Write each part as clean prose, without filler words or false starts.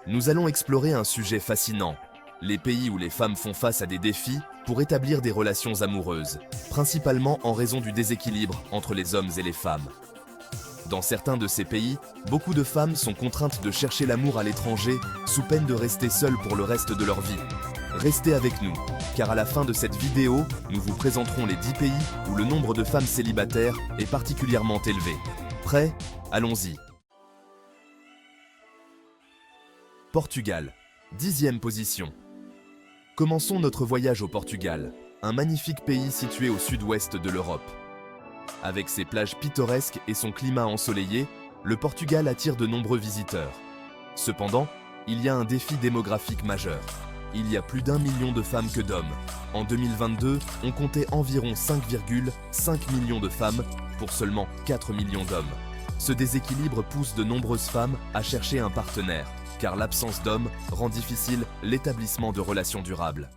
Nous allons explorer un sujet fascinant, les pays où les femmes font face à des défis pour établir des relations amoureuses, principalement en raison du déséquilibre entre les hommes et les femmes. Dans certains de ces pays, beaucoup de femmes sont contraintes de chercher l'amour à l'étranger sous peine de rester seules pour le reste de leur vie. Restez avec nous, car à la fin de cette vidéo, nous vous présenterons les 10 pays où le nombre de femmes célibataires est particulièrement élevé. Prêts? Allons-y. Portugal, 10e position. Commençons notre voyage au Portugal, un magnifique pays situé au sud-ouest de l'Europe. Avec ses plages pittoresques et son climat ensoleillé, le Portugal attire de nombreux visiteurs. Cependant, il y a un défi démographique majeur. Il y a plus d'1 million de femmes que d'hommes. En 2022, on comptait environ 5,5 millions de femmes pour seulement 4 millions d'hommes. Ce déséquilibre pousse de nombreuses femmes à chercher un partenaire, car l'absence d'hommes rend difficile l'établissement de relations durables.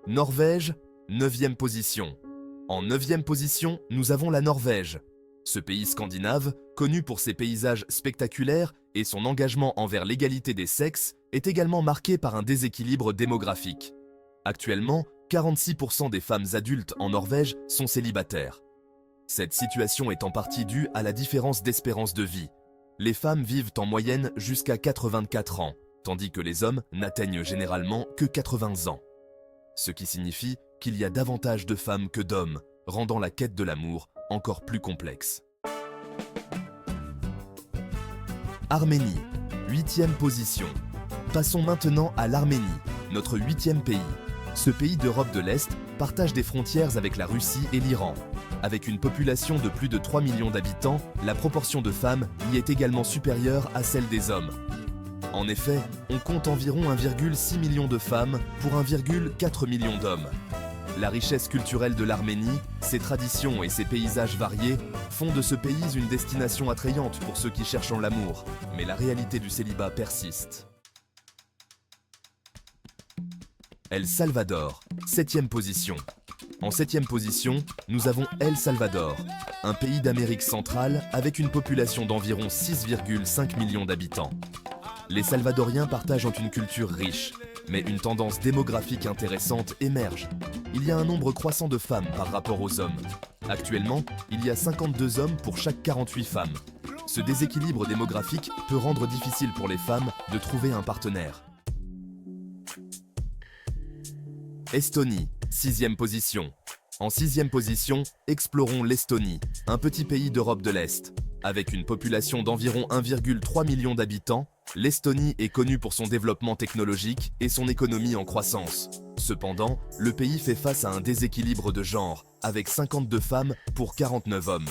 Norvège, 9e position. En 9e position, nous avons la Norvège. Ce pays scandinave, connu pour ses paysages spectaculaires et son engagement envers l'égalité des sexes, est également marqué par un déséquilibre démographique. Actuellement, 46% des femmes adultes en Norvège sont célibataires. Cette situation est en partie due à la différence d'espérance de vie. Les femmes vivent en moyenne jusqu'à 84 ans, tandis que les hommes n'atteignent généralement que 80 ans. Ce qui signifie qu'il y a davantage de femmes que d'hommes, rendant la quête de l'amour encore plus complexe. Arménie, 8e position. Passons maintenant à l'Arménie, notre 8e pays. Ce pays d'Europe de l'Est partage des frontières avec la Russie et l'Iran. Avec une population de plus de 3 millions d'habitants, la proportion de femmes y est également supérieure à celle des hommes. En effet, on compte environ 1,6 million de femmes pour 1,4 million d'hommes. La richesse culturelle de l'Arménie, ses traditions et ses paysages variés font de ce pays une destination attrayante pour ceux qui cherchent en l'amour, mais la réalité du célibat persiste. El Salvador, 7e position. En 7e position, nous avons El Salvador, un pays d'Amérique centrale avec une population d'environ 6,5 millions d'habitants. Les Salvadoriens partagent une culture riche, mais une tendance démographique intéressante émerge. Il y a un nombre croissant de femmes par rapport aux hommes. Actuellement, il y a 52 hommes pour chaque 48 femmes. Ce déséquilibre démographique peut rendre difficile pour les femmes de trouver un partenaire. Estonie, 6e position. En 6e position, explorons l'Estonie, un petit pays d'Europe de l'Est. Avec une population d'environ 1,3 million d'habitants, l'Estonie est connue pour son développement technologique et son économie en croissance. Cependant, le pays fait face à un déséquilibre de genre, avec 52 femmes pour 49 hommes.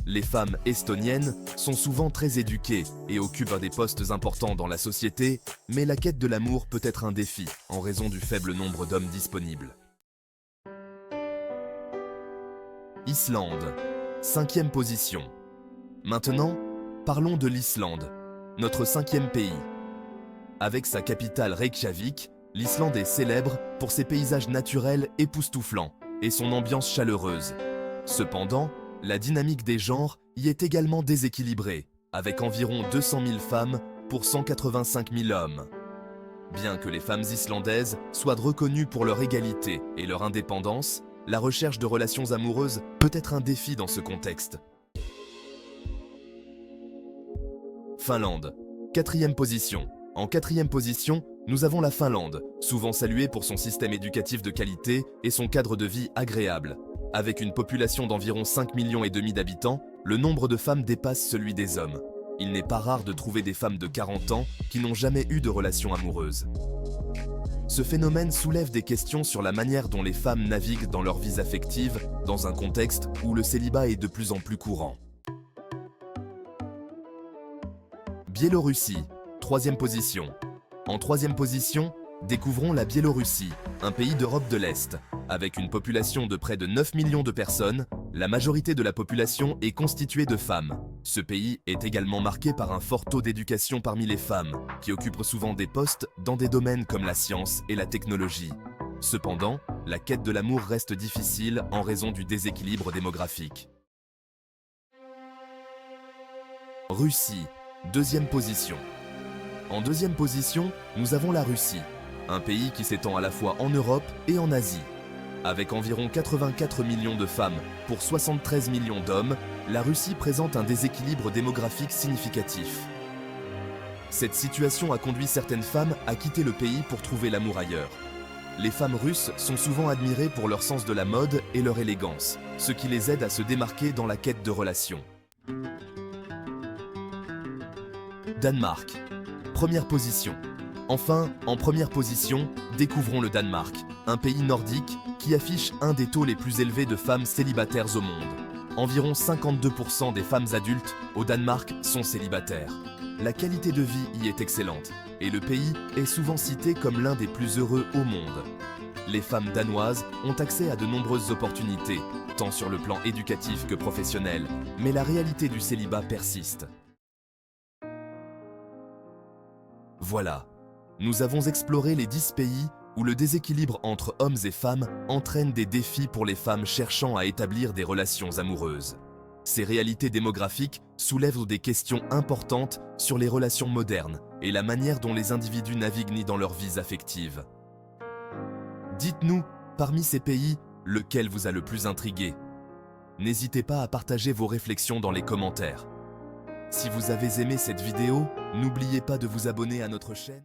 Les femmes estoniennes sont souvent très éduquées et occupent des postes importants dans la société, mais la quête de l'amour peut être un défi en raison du faible nombre d'hommes disponibles. Islande, 5e position. Maintenant, parlons de l'Islande, notre 5e pays. Avec sa capitale Reykjavik, l'Islande est célèbre pour ses paysages naturels époustouflants et son ambiance chaleureuse. Cependant, la dynamique des genres y est également déséquilibrée, avec environ 200 000 femmes pour 185 000 hommes. Bien que les femmes islandaises soient reconnues pour leur égalité et leur indépendance, la recherche de relations amoureuses peut être un défi dans ce contexte. Finlande, 4e position. En 4e position, nous avons la Finlande, souvent saluée pour son système éducatif de qualité et son cadre de vie agréable. Avec une population d'environ 5,5 millions d'habitants, le nombre de femmes dépasse celui des hommes. Il n'est pas rare de trouver des femmes de 40 ans qui n'ont jamais eu de relation amoureuse. Ce phénomène soulève des questions sur la manière dont les femmes naviguent dans leur vie affective dans un contexte où le célibat est de plus en plus courant. Biélorussie, 3e position. En 3e position, découvrons la Biélorussie, un pays d'Europe de l'Est. Avec une population de près de 9 millions de personnes, la majorité de la population est constituée de femmes. Ce pays est également marqué par un fort taux d'éducation parmi les femmes, qui occupent souvent des postes dans des domaines comme la science et la technologie. Cependant, la quête de l'amour reste difficile en raison du déséquilibre démographique. Russie, deuxième position. En deuxième position, nous avons la Russie, un pays qui s'étend à la fois en Europe et en Asie. Avec environ 84 millions de femmes pour 73 millions d'hommes, la Russie présente un déséquilibre démographique significatif. Cette situation a conduit certaines femmes à quitter le pays pour trouver l'amour ailleurs. Les femmes russes sont souvent admirées pour leur sens de la mode et leur élégance, ce qui les aide à se démarquer dans la quête de relations. Danemark, première position. Enfin, en première position, découvrons le Danemark, un pays nordique qui affiche un des taux les plus élevés de femmes célibataires au monde. Environ 52% des femmes adultes au Danemark sont célibataires. La qualité de vie y est excellente et le pays est souvent cité comme l'un des plus heureux au monde. Les femmes danoises ont accès à de nombreuses opportunités, tant sur le plan éducatif que professionnel, mais la réalité du célibat persiste. Voilà, nous avons exploré les 10 pays où le déséquilibre entre hommes et femmes entraîne des défis pour les femmes cherchant à établir des relations amoureuses. Ces réalités démographiques soulèvent des questions importantes sur les relations modernes et la manière dont les individus naviguent dans leurs vies affectives. Dites-nous, parmi ces pays, lequel vous a le plus intrigué? N'hésitez pas à partager vos réflexions dans les commentaires. Si vous avez aimé cette vidéo, n'oubliez pas de vous abonner à notre chaîne.